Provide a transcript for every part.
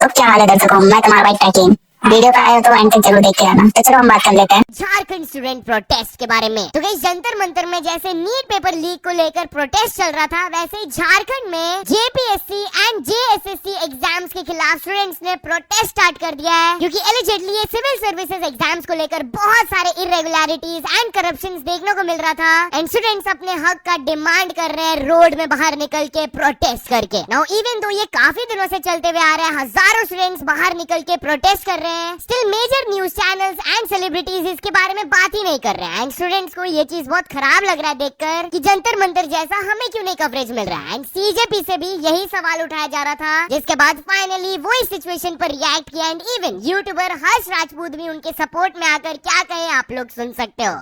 तो क्या हाल है दर्शकों, मैं तुम्हारा भाई टैकिंग। वीडियो का आया तो एंड तक जरूर देख के आना। तो चलो हम बात कर लेते हैं झारखंड स्टूडेंट प्रोटेस्ट के बारे में। तो गाइस, जंतर मंतर में जैसे नीट पेपर लीक को लेकर प्रोटेस्ट चल रहा था, वैसे ही झारखंड में जेपीएससी एंड जेएसएससी एग्जाम्स के खिलाफ स्टूडेंट्स ने प्रोटेस्ट स्टार्ट कर दिया है, क्योंकि एलिजिडली ये सिविल सर्विसेज एग्जाम्स को लेकर बहुत सारे इरेगुलरिटीज एंड करप्शन देखने को मिल रहा था। एंड स्टूडेंट्स अपने हक का डिमांड कर रहे हैं रोड में बाहर निकल के प्रोटेस्ट करके। नाउ इवन तो ये काफी दिनों से चलते हुए आ रहे हैं, हजारों स्टूडेंट्स बाहर निकल के प्रोटेस्ट कर रहे हैं, still major news channels and celebrities इसके बारे में बात ही नहीं कर रहे हैं। एंड स्टूडेंट्स को ये चीज बहुत खराब लग रहा है देखकर कि जंतर मंतर जैसा हमें क्यों नहीं कवरेज मिल रहा है। एंड सीजेपी से भी यही सवाल उठाया जा रहा था, जिसके बाद फाइनली वो इस सिचुएशन पर रिएक्ट किया। एंड इवन यूट्यूबर हर्ष राजपूत भी उनके सपोर्ट में आकर क्या कहे आप लोग सुन सकते हो।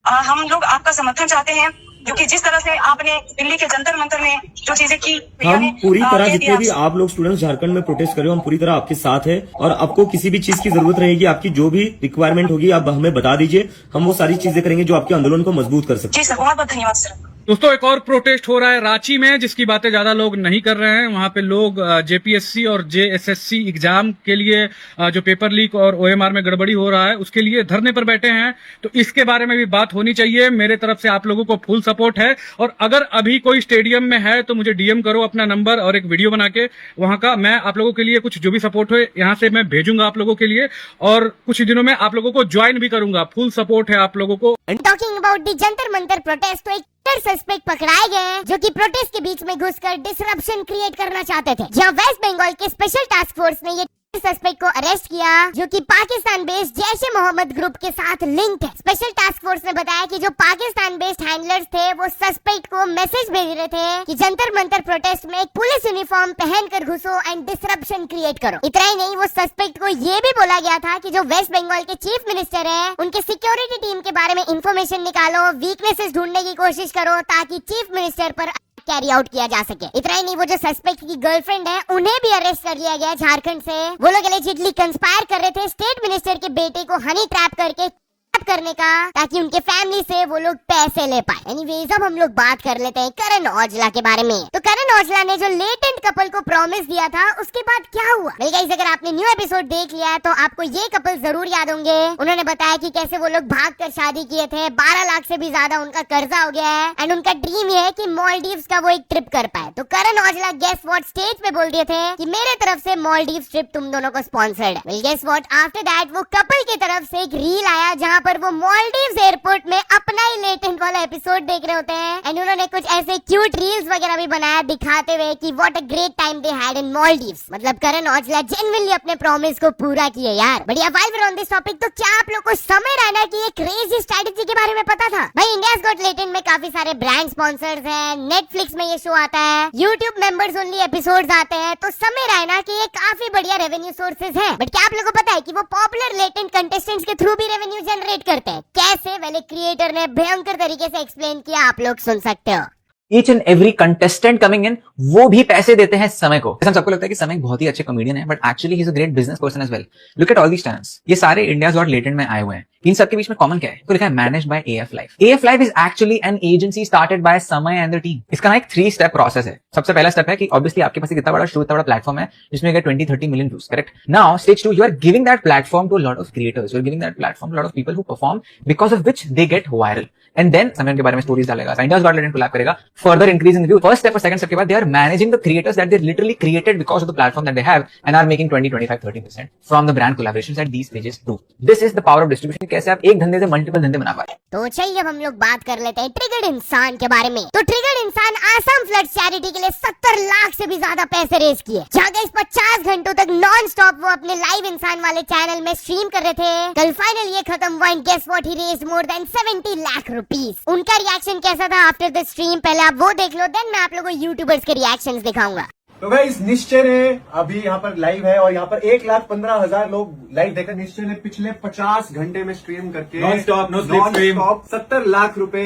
हम लोग आपका समर्थन चाहते हैं, क्योंकि जिस तरह से आपने दिल्ली के जंतर मंतर में जो चीजें की, हम पूरी तरह जितने भी आप लोग स्टूडेंट्स झारखंड में प्रोटेस्ट कर रहे हो, हम पूरी तरह आपके साथ हैं। और आपको किसी भी चीज की जरूरत रहेगी, आपकी जो भी रिक्वायरमेंट होगी, आप हमें बता दीजिए, हम वो सारी चीजें करेंगे जो आपके आंदोलन को मजबूत कर सकते हैं। जी सर, बहुत बहुत धन्यवाद सर। दोस्तों, एक और प्रोटेस्ट हो रहा है रांची में, जिसकी बातें ज्यादा लोग नहीं कर रहे हैं। वहां पे लोग जेपीएससी और जेएसएससी एग्जाम के लिए जो पेपर लीक और ओएमआर में गड़बड़ी हो रहा है, उसके लिए धरने पर बैठे हैं। तो इसके बारे में भी बात होनी चाहिए। मेरे तरफ से आप लोगों को फुल सपोर्ट है। और अगर अभी कोई स्टेडियम में है तो मुझे डीएम करो अपना नंबर और एक वीडियो बना के वहां का, मैं आप लोगों के लिए कुछ जो भी सपोर्ट हो यहाँ से मैं भेजूंगा आप लोगों के लिए। और कुछ दिनों में आप लोगों को ज्वाइन भी करूंगा। फुल सपोर्ट है आप लोगों को। Talking about the Jantar Mantar protest, तो एक सस्पेक्ट पकड़ाए गए हैं जो कि प्रोटेस्ट के बीच में घुसकर डिसरप्शन क्रिएट करना चाहते थे। जहां वेस्ट बंगाल के स्पेशल टास्क फोर्स ने ये सस्पेक्ट को अरेस्ट किया, जो कि पाकिस्तान बेस्ड जैश ए मोहम्मद ग्रुप के साथ लिंक्ड है। स्पेशल टास्क फोर्स ने बताया कि जो पाकिस्तान बेस्ड हैंडलर्स थे वो सस्पेक्ट को मैसेज भेज रहे थे कि जंतर मंतर प्रोटेस्ट में एक पुलिस यूनिफॉर्म पहनकर घुसो एंड डिसरप्शन क्रिएट करो। इतना ही नहीं, वो सस्पेक्ट को ये भी बोला गया था कि जो वेस्ट बंगाल के चीफ मिनिस्टर है, उनके सिक्योरिटी टीम के बारे में इंफॉर्मेशन निकालो, वीकनेसेस ढूंढने की कोशिश करो, ताकि चीफ मिनिस्टर पर कैरी आउट किया जा सके। इतना ही नहीं, वो जो सस्पेक्ट की गर्लफ्रेंड है, उन्हें भी अरेस्ट कर लिया गया झारखंड से। वो लोग एलिजिडली कंस्पायर कर रहे थे स्टेट मिनिस्टर के बेटे को हनी ट्रैप करके करने का, ताकि उनके फैमिली से वो लोग पैसे ले पाए। एनीवेज, अब हम लोग बात कर लेते हैं करण औजला के बारे में। तो करण औजला ने जो लेटेंट कपल को प्रॉमिस दिया था, उसके बाद क्या हुआ? वेल गाइस, अगर आपने न्यू एपिसोड देख लिया है तो आपको ये कपल जरूर याद होंगे। उन्होंने बताया कि कैसे वो लोग भागकर शादी किए थे, 12 लाख से भी ज्यादा उनका कर्जा हो गया है। एंड उनका ड्रीम ये है कि मालदीव्स का वो एक ट्रिप कर पाए। तो Karan Aujla guess what stage पे बोल दिए थे कि मेरे तरफ से मालदीव्स ट्रिप तुम दोनों को स्पॉन्सर्ड है। Well guess what, after that वो कपल की तरफ से एक रील आया जहाँ पर वो मालदीव्स एयरपोर्ट में अपना ही लेटेंट वाला एपिसोड देख रहे होते हैं। एंड उन्होंने कुछ ऐसे क्यूट रील्स वगैरह भी बनाया दिखाते हुए कि what a great time they had in Maldives. मतलब करण औजला जेन्युइनली अपने प्रॉमिस को पूरा किए यार। बढ़िया। While we are on this topic, तो क्या आप लोग को समय रैना की ये क्रेजी स्ट्रेटजी के बारे में पता था? भाई, इंडियाज गॉट लेटेंट में काफी सारे ब्रांड स्पॉन्सर्स हैं, नेटफ्लिक्स में ये शो आता है, यूट्यूब मेंबर्स ओनली एपिसोड्स आते हैं। तो समय रैना के ये काफी बढ़िया रेवेन्यू सोर्सेज है। बट क्या आप लोगों को पता है कि वो पॉपुलर लेटेंट कंटेस्टेंट्स के थ्रू भी रेवेन्यू जनरेट करते हैं? कैसे? वेल, क्रिएटर ने भयंकर तरीके से एक्सप्लेन किया, आप लोग सुन सकते हो। Each and every contestant coming in, वो भी पैसे देते हैं समय को। हम सबको लगता है कि समय एक बहुत ही अच्छे कॉमेडियन है, but actually he is a great business person as well. Look at all these channels, ये सारे इंडियाज गॉट लेटेंट में आए हुए हैं। इन सबके बीच में कॉमन क्या है? तो लिखा है managed by AF Life। AF Life is actually an agency started by समय एंड द टीम। इसका ना एक 3 स्टेप प्रोसेस है। सबसे पहला स्टेप है कि ऑब्वियसली आपके पास इतना बड़ा शो, इतना बड़ा प्लेटफॉर्म है जिसमें 20-30 million views, correct? Now stage 2, you are giving that platform to a lot of creators, you are giving that platform to a lot of people who perform, because of which they get viral. And then समय के बारे में stories डालेगा, India's got latent collab करेगा, further increase in view. First step और second step के बाद they are managing the creators that they literally created because of the platform that they have and are making 20-25-30% from the brand collaborations that these pages do. This is the power of distribution. कैसे आप एक धंधे से multiple धंधे बना पाए। तो चलिए अब हम लोग बात कर लेते हैं ट्रिगर्ड इंसान के बारे में। तो ट्रिगर्ड इंसान आसाम फ्लड चैरिटी के लिए 70 लाख से भी ज्यादा पैसे रेज किए, जहाँ इस 50 घंटों तक नॉन स्टॉप वो अपने लाइव इंसान वाले चैनल में स्ट्रीम कर रहे थे। कल फाइनल ये खत्म हुआ and guess what, he raise more than 70 lakh rupees. उनका रिएक्शन कैसा था आफ्टर द स्ट्रीम, पहले आप वो देख लो, देन मैं आप लोगों को यूट्यूबर्स के रिएक्शंस दिखाऊंगा। तो गाइस, निश्चय ने अभी यहाँ पर लाइव है और यहाँ पर 1,15,000 लोग लाइव देखकर निश्चय ने पिछले 50 घंटे में स्ट्रीम करके नॉन स्टॉप 70 लाख रुपए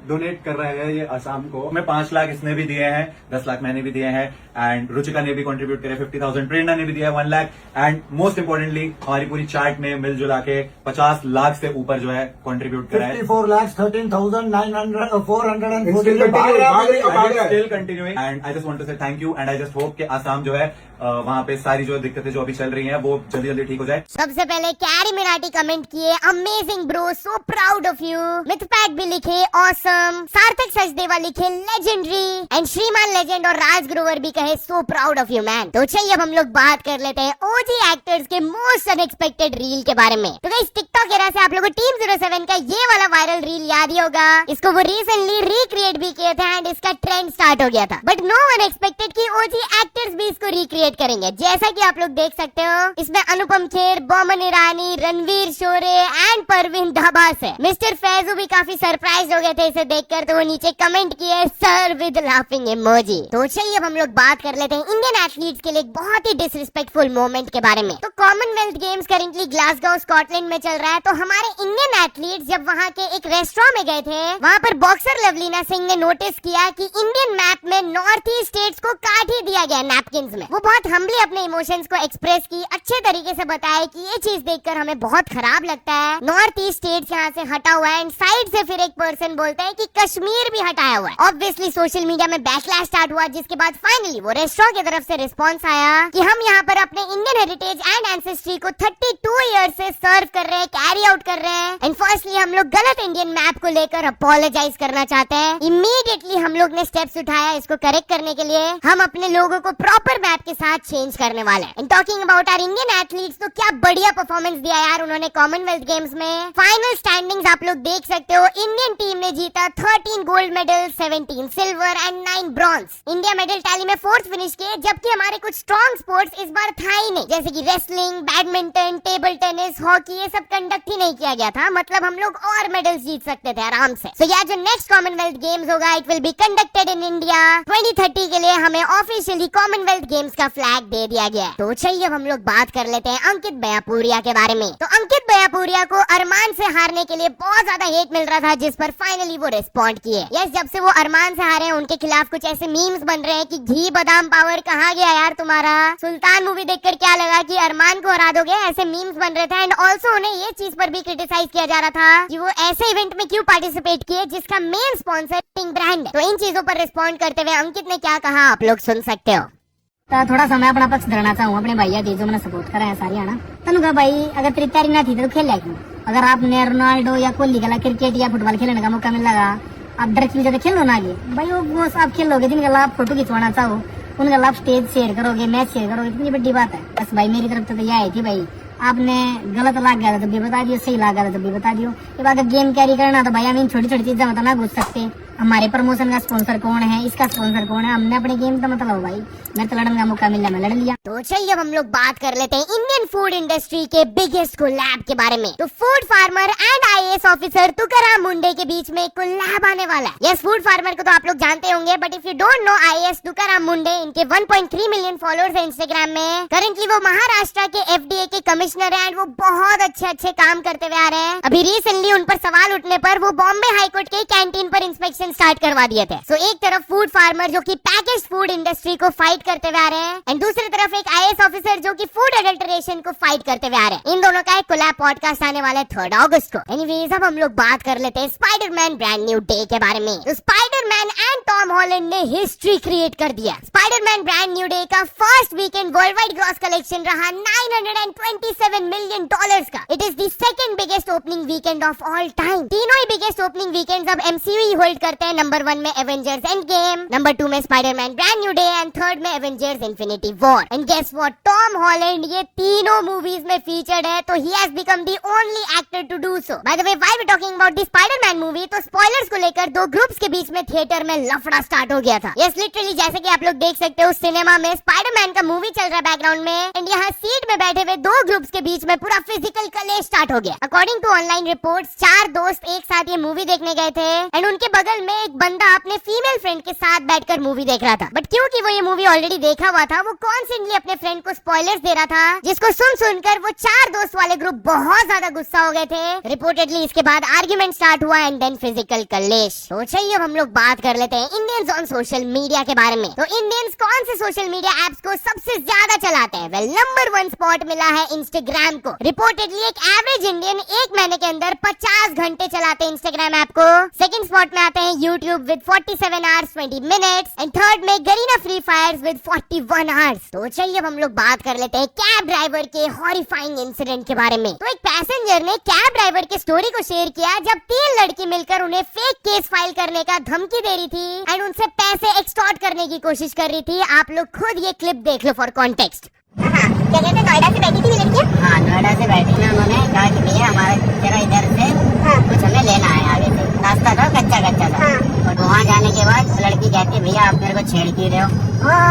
डोनेट कर रहे हैं ये असम को। में 5 लाख इसने भी दिए हैं, 10 लाख मैंने भी दिए हैं, एंड रुचिका ने भी कंट्रीब्यूट करे 50,000, प्रेरणा ने भी दिया है 1 लाख, एंड मोस्ट इंपोर्टेंटली हमारी पूरी चार्ट ने मिलजुला के 50 लाख से ऊपर जो है कंट्रीब्यूट करा है। 54,13,440 still continuing, and I just want to say thank you, and I just hope कि आसाम जो है वहाँ पे सारी जो दिक्कतें जो अभी चल रही हैं वो जल्दी जल्दी ठीक हो जाए। सबसे पहले कैरी मिनाटी कमेंट किए amazing bro, so proud of you. Mythpat भी लिखे ऑसम। सार्थक सचदेवा लिखे लेजेंडरी। एंड श्रीमान लेजेंड और राज ग्रोवर भी कहे सो प्राउड ऑफ यू मैन। तो चलिए अब हम लोग बात कर लेते हैं ओजी एक्टर्स के मोस्ट अनएक्सपेक्टेड रील के बारे में। तो गाइस टिकटॉक एरा से आप लोगों को टीम 07 का ये वाला वायरल रील याद ही होगा। इसको वो रिसेंटली रिक्रिएट भी किए थे एंड इसका ट्रेंड स्टार्ट हो गया था। बट नो वन एक्सपेक्टेड कि ओजी एक्टर्स भी इसको रिक्रिएट करेंगे। जैसा कि आप लोग देख सकते हो इसमें अनुपम खेर, बोमन ईरानी, रणवीर शोरे एंड परवीन धबास है। मिस्टर फैजू भी काफी सरप्राइज हो गए थे इसे देखकर, तो वो नीचे कमेंट किए सर विद लाफिंग इमोजी। तो चलिए अब हम लोग बात कर लेते हैं इंडियन एथलीट्स के लिए एक बहुत ही डिसरिस्पेक्टफुल मोमेंट के बारे में। तो Commonwealth games currently Glasgow Scotland में चल रहा है। तो हमारे इंडियन एथलीट्स जब वहाँ के एक रेस्टोरेंट में गए थे, वहाँ पर बॉक्सर लवलीना सिंह ने नोटिस किया कि इंडियन मैप में नॉर्थ ईस्ट स्टेट्स को काट ही दिया गया नैपकिंस में। वो बहुत हम्बली अपने इमोशंस को एक्सप्रेस की, अच्छे तरीके से बताया कि ये चीज देखकर हमें बहुत खराब लगता है, नॉर्थ ईस्ट स्टेट्स यहाँ से हटा हुआ है। एंड साइड से फिर एक पर्सन बोलता है कि कश्मीर भी हटाया हुआ है। ऑब्वियसली सोशल मीडिया में बैकलैश स्टार्ट हुआ, जिसके बाद फाइनली वो रेस्टोरेंट की तरफ से रिस्पॉन्स आया कि हम यहाँ पर अपने इंडियन हेरिटेज एंड एंसेस्ट्री को 32 ईयर्स से सर्व कर रहे हैं, कैरी आउट कर रहे हैं। एंड फर्स्टली हम लोग गलत इंडियन मैप को लेकर अपोलोजाइज करना चाहते हैं। इमीडिएटली हम लोग ने स्टेप्स उठाया इसको करेक्ट करने के लिए। हम अपने लोगों को प्रॉपर मैप के साथ चेंज करने वाले हैं। Talking about our Indian athletes, तो क्या बढ़िया परफॉर्मेंस दिया यार उन्होंने कॉमनवेल्थ गेम्स में। फाइनल स्टैंडिंग्स आप लोग देख सकते हो, इंडियन टीम ने जीता 13 gold medal, 17 silver and 9 bronze. India medal tally में 4th फिनिश किए, जबकि हमारे कुछ स्ट्रॉन्ग स्पोर्ट्स इस बार था ही नहीं, जैसे कि wrestling, badminton, table tennis, hockey, ये सब कंडक्ट ही नहीं किया गया था। मतलब हम लोग और मेडल्स जीत सकते थे आराम से। सो यार जो नेक्स्ट कॉमनवेल्थ गेम्स होगा it will be conducted in India. 2030 के लिए हमें ऑफिशियली कॉमनवेल्थ गेम्स का फ्लैग दे दिया गया। तो चलिए अब हम लोग बात कर लेते हैं अंकित बयापुरिया के बारे में। तो अंकित बयापुरिया को अरमान से हारने के लिए बहुत ज्यादा हेट मिल रहा था, जिस पर फाइनली वो रिस्पॉन्ड किए। यस, जब से वो अरमान से हारे हैं उनके खिलाफ कुछ ऐसे मीम्स बन रहे हैं कि घी बादाम पावर कहाँ गया यार तुम्हारा। सुल्तान मूवी देखकर क्या लगा कि अरमान को हरा दोगे, ऐसे मीम्स बन रहे थे। एंड ऑल्सो उन्हें ये चीज पर भी क्रिटिसाइज किया जा रहा था कि वो ऐसे इवेंट में क्यों पार्टिसिपेट किए जिसका मेन स्पॉन्सर ब्रांड है। तो इन चीजों पर रिस्पॉन्ड करते हुए अंकित ने क्या कहा आप लोग सुन सकते हो। तो थोड़ा सा मैं अपना पक्ष धरना चाहूँ अपने भैया की जो मैंने सपोर्ट करा है सारी, है ना। तनु का भाई अगर तेरी तैयारी ना थी तो खेल क्यों? अगर आपने रोनाल्डो या कोहली का क्रिकेट या फुटबॉल खेलने का मौका मिल लगा, आप ड्रग्स में खेल लो ना आगे भाई। वो आप खेलोगे जिनका लाभ फोटो खिंचवाना चाहो उनका लाभ स्टेज शेयर करोगे, मैच शेयर करोगे, इतनी बड़ी बात है। बस भाई मेरी तरफ तो यह है कि भाई आपने गलत लाग गया था तो भी बता दियो, सही लाग गया था तो भी बता दियो। ये अगर गेम कैरी करना तो भाई हम छोटी छोटी चीजें मतलब ना घुस सकते। हमारे प्रमोशन का स्पॉन्सर कौन है, इसका स्पॉन्सर कौन है, हमने अपने गेम का मतलब भाई मैं तो लड़ने का मौका मिला मैं लड़ लिया। तो चलिए अब हम लोग बात कर लेते हैं इंडियन फूड इंडस्ट्री के बिगेस्ट कोलैब के बारे में। तो food farmer and IAS officer Tukaram Munde के बीच में कोलैब आने वाला है। यस, फूड फार्मर को तो आप लोग जानते होंगे, but if you don't know IAS Tukaram Munde, इनके 1.3 मिलियन फॉलोअर्स है इंस्टाग्राम में। करेंटली वो महाराष्ट्र के FDA के कमिश्नर है एंड वो बहुत अच्छे काम करते हुए आ रहे हैं। अभी रिसेंटली उन पर सवाल उठने पर वो बॉम्बे हाईकोर्ट के कैंटीन पर इंस्पेक्शन स्टार्ट करवा दिए थे। सो एक तरफ फूड फार्मर जो कि पैकेज्ड फूड इंडस्ट्री को फाइट करते हुए आ रहे हैं, एंड दूसरी तरफ एक IAS ऑफिसर जो कि फूड एडल्टरेशन को फाइट करते हुए आ रहे हैं। इन दोनों का एक कोलैब पॉडकास्ट आने वाला है 3 अगस्त को। एनीवेज अब हम लोग बात कर लेते हैं स्पाइडरमैन ब्रांड न्यू डे के बारे में। तो स्पाइडरमैन एंड टॉम हॉलैंड ने हिस्ट्री क्रिएट कर दिया। स्पाइडरमैन ब्रांड न्यू डे का first weekend world wide gross collection रहा $927 मिलियन का। It is the second biggest opening weekend of all time. तीनों ही बिगेस्ट ओपनिंग वीकेंड्स अब MCU ही hold करते हैं। नंबर 1 में एवेंजर्स एंड गेम, नंबर 2 में Spiderman brand new day and 3rd में Avengers Infinity War. And guess what, Tom Holland ये तीनों movies में फीचर्ड है, तो he has become the only actor to do so. By the way, why we talking about the Spiderman movie, तो spoilers को लेकर 2 groups के बीच में थिएटर में लफड़ा स्टार्ट हो गया था। यस, लिटरली जैसे कि आप लोग देख सकते हो सिनेमा में स्पाइडरमैन का मूवी चल रहा है बैकग्राउंड में, एंड यहाँ सीट में बैठे हुए 2 ग्रुप्स के बीच में पूरा फिजिकल कलेश स्टार्ट हो गया। अकॉर्डिंग टू ऑनलाइन रिपोर्ट्स 4 दोस्त एक साथ ये मूवी देखने गए थे, एंड उनके बगल में एक बंदा अपने फीमेल फ्रेंड के साथ बैठकर मूवी देख रहा था। बट क्योंकि वो ये मूवी ऑलरेडी देखा हुआ था, वो कॉन्स्टेंटली अपने फ्रेंड को स्पॉयलर्स दे रहा था, जिसको सुनकर वो 4 दोस्त वाले ग्रुप बहुत ज्यादा गुस्सा हो गए थे। रिपोर्टेडली इसके बाद आर्ग्यूमेंट स्टार्ट हुआ एंड देन फिजिकल कलेश। तो चलिए अब हम लोग बात कर लेते हैं इंडियंस ऑन सोशल मीडिया के बारे में। तो इंडियंस कौन से सोशल मीडिया एप्स को सबसे ज्यादा चलाते हैं? वेल, नंबर 1 स्पॉट मिला है इंस्टाग्राम को। रिपोर्टेडली एक एवरेज इंडियन 1 महीने के अंदर 50 घंटे चलाते हैं इंस्टाग्राम ऐप को। सेकंड स्पॉट में आते हैं YouTube with 47 hours 20 minutes and third में Garena free fire with 41 hours। तो चलिए अब हम लोग बात कर लेते हैं कैब ड्राइवर के हॉरिफाइंग इंसिडेंट के बारे में। तो एक पैसेंजर ने कैब ड्राइवर की स्टोरी को शेयर किया जब 3 लड़की मिलकर उन्हें फेक केस फाइल करने का धमकी दे रही थी एंड उनसे पैसे एक्सटॉर्ट करने की कोशिश कर रही थी। आप लोग खुद ये क्लिप देख लो फॉर कॉन्टेक्स्ट। क्या कहते हैं, नोएडा से बैठी थी लड़कियाँ? हाँ, नोएडा से बैठी ना, उन्होंने कहा कि भैया हमारा जरा इधर से कुछ हमें लेना है, आगे से रास्ता था कच्चा था। और वहाँ जाने के बाद लड़की कहती है भैया आप मेरे को छेड़ क्यों रहे हो?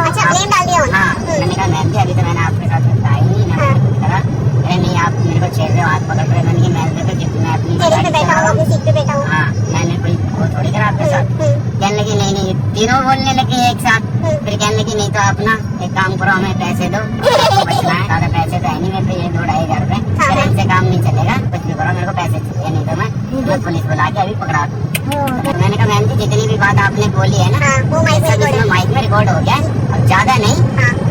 अच्छा, ब्लेम डाल दिया उन्होंने। हाँ, मैंने कहा मैम जी अभी तो मैंने आपके साथ बताया ही नहीं, मैंने कहा अरे नहीं आप मेरे को छेड़ रहे हो, हाथ पकड़ रहे हो। मैंने कहा मैं देखो जितना मैं अपनी टेरेस पे बैठा हूँ, अपनी सीट पे बैठा हूँ। हाँ, मैंने कोई वो थोड़ी करा आपके साथ। कहने लगी नहीं तीनों बोलने लगे एक साथ। फिर कहने लगी नहीं तो आप ना एक काम करो हमें पैसे दो, बचना है, ज्यादा पैसे तो है नहीं मेरे पे, ये 2-2.5 रुपए, फिर इनसे काम नहीं चलेगा, कुछ भी करो मेरे को पैसे चाहिए, नहीं तो मैं पुलिस बुला के अभी पकड़ा दूँ। मैंने कहा मैम जी जितनी भी बात आपने बोली है ना वो माइक में रिकॉर्ड हो गया, अब ज्यादा नहीं,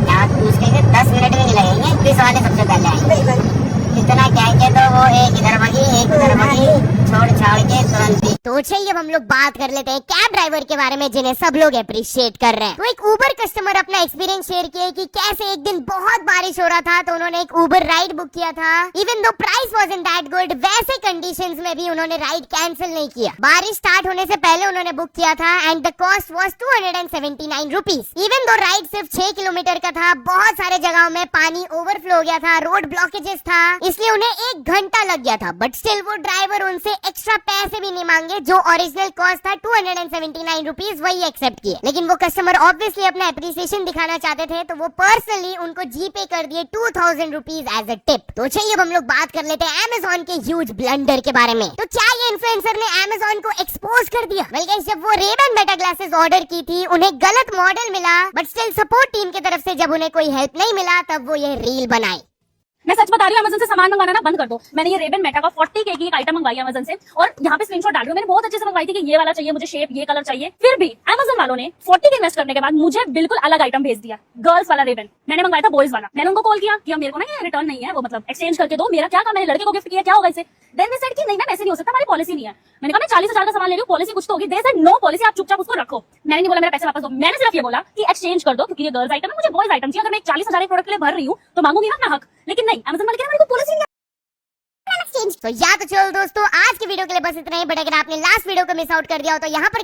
यहाँ उसके 10 मिनट भी नहीं लगेंगे, पुलिस वाले सबसे पहले आएंगे। इतना कह के तो वो एक इधर भागी छोड़ छाड़ के तुरंत ही। तो चलिए अब हम लोग बात कर लेते हैं कैब ड्राइवर के बारे में जिन्हें सब लोग अप्रिशिएट कर रहे हैं। तो एक उबर कस्टमर अपना एक्सपीरियंस शेयर किया कि कैसे एक दिन बहुत बारिश हो रहा था तो उन्होंने एक उबर राइड बुक किया था। Even though price wasn't that good, वैसे कंडीशंस में भी उन्होंने राइड कैंसिल नहीं किया। बारिश स्टार्ट होने से पहले उन्होंने बुक किया था and the cost was 279 rupees. Even though ride सिर्फ 6 किलोमीटर का था, बहुत सारे जगहों में पानी ओवरफ्लो हो गया था, रोड ब्लॉकेजेस था, इसलिए उन्हें 1 घंटा लग गया था। बट स्टिल वो ड्राइवर उनसे एक्स्ट्रा पैसे भी नहीं मांगे, जो ओरिजिनल कॉस्ट था 279 रुपीज वही एक्सेप्ट किए। लेकिन वो कस्टमर ऑब्वियसली अपना एप्रिसिएशन दिखाना चाहते थे तो वो पर्सनली उनको जीपे कर दिए 2000 रुपीज एज अ टिप। तो चलिए अब हम लोग बात कर लेते हैं अमेज़न के ह्यूज ब्लंडर के बारे में। तो क्या ये इन्फ्लुएंसर ने अमेज़न को एक्सपोज कर दिया? वेल गाइस, जब वो Ray-Ban मेटा ग्लासेस ऑर्डर की थी उन्हें गलत मॉडल मिला, बट स्टिल सपोर्ट टीम की तरफ से जब उन्हें कोई हेल्प नहीं मिला तब वो ये रील बनाई। मैं सच बता रही हूँ, अमेज़न से सामान मंगवाना ना बंद कर दो। मैंने ये Ray-Ban मेटा का 40K की एक आइटम मंगवाई अमेज़न से और यहाँ पे स्क्रीनशॉट डाल रही हूँ। मैंने बहुत अच्छे से मंगवाई थी कि ये वाला चाहिए मुझे, शेप ये कलर चाहिए। फिर भी अमेज़न वालों ने 40K इन्वेस्ट करने के बाद मुझे बिल्कुल अलग आइटम भेज दिया, गर्ल्स वाला Ray-Ban। मैंने मंगवाया था बॉयज वाला। मैंने उनको कॉल किया कि मेरे को ना ये रिटर्न नहीं है, वो मतलब एक्सचेंज करके दो, मेरा क्या काम, मैंने लड़के को गिफ्ट किया, क्या होगा इसे? देन दे सेड कि नहीं मैम ऐसे नहीं हो सकता, हमारी पॉलिसी नहीं है। मैंने कहा मैं 40,000 का सामान ले रही हूँ, पॉलिसी कुछ तो होगी। दे सेड नो पॉलिसी, आप चुपचाप उसको रखो। मैंने नहीं बोला मेरा पैसे वापस दो, मैंने सिर्फ ये बोला कि एक्सचेंज कर दो क्योंकि ये गर्ल्स आइटम है, मुझे बॉयज आइटम चाहिए। अगर मैं 40,000 के प्रोडक्ट के लिए भर रही हूँ तो मांगूंगी ना अपना हक। लेकिन नहीं, अमेज़न वाले कह रहे हैं मेरे को पॉलिसी नहीं है। तो या तो चलो दोस्तों, आज की वीडियो के लिए बस इतना ही। बट अगर आपने लास्ट वीडियो को मिस आउट कर दिया हो तो यहाँ पर